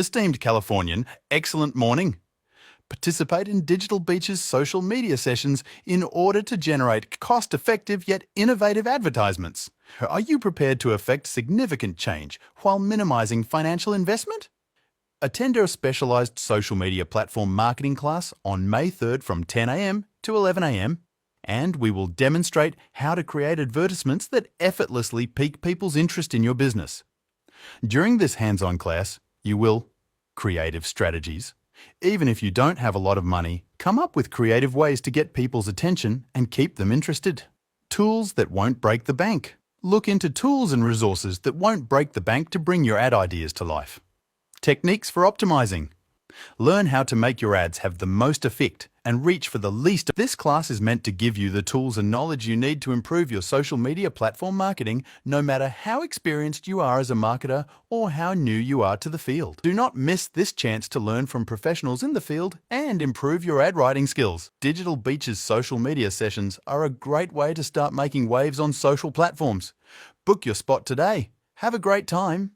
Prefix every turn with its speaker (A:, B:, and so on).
A: Esteemed Californian, excellent morning. Participate in Digital Beach's social media sessions in order to generate cost-effective yet innovative advertisements. Are you prepared to effect significant change while minimizing financial investment? Attend our specialized social media platform marketing class on May 3rd from 10 a.m. to 11 a.m. and we will demonstrate how to create advertisements that effortlessly pique people's interest in your business. During this hands-on class, you will creative strategies. Even if you don't have a lot of money, come up with creative ways to get people's attention and keep them interested. Tools that won't break the bank. Look into tools and resources that won't break the bank to bring your ad ideas to life. Techniques for optimizing. Learn how to make your ads have the most effect and reach for the least. This class is meant to give you the tools and knowledge you need to improve your social media platform marketing, no matter how experienced you are as a marketer or how new you are to the field. Do not miss this chance to learn from professionals in the field and improve your ad writing skills. Digital Beach's social media sessions are a great way to start making waves on social platforms. Book your spot today. Have a great time.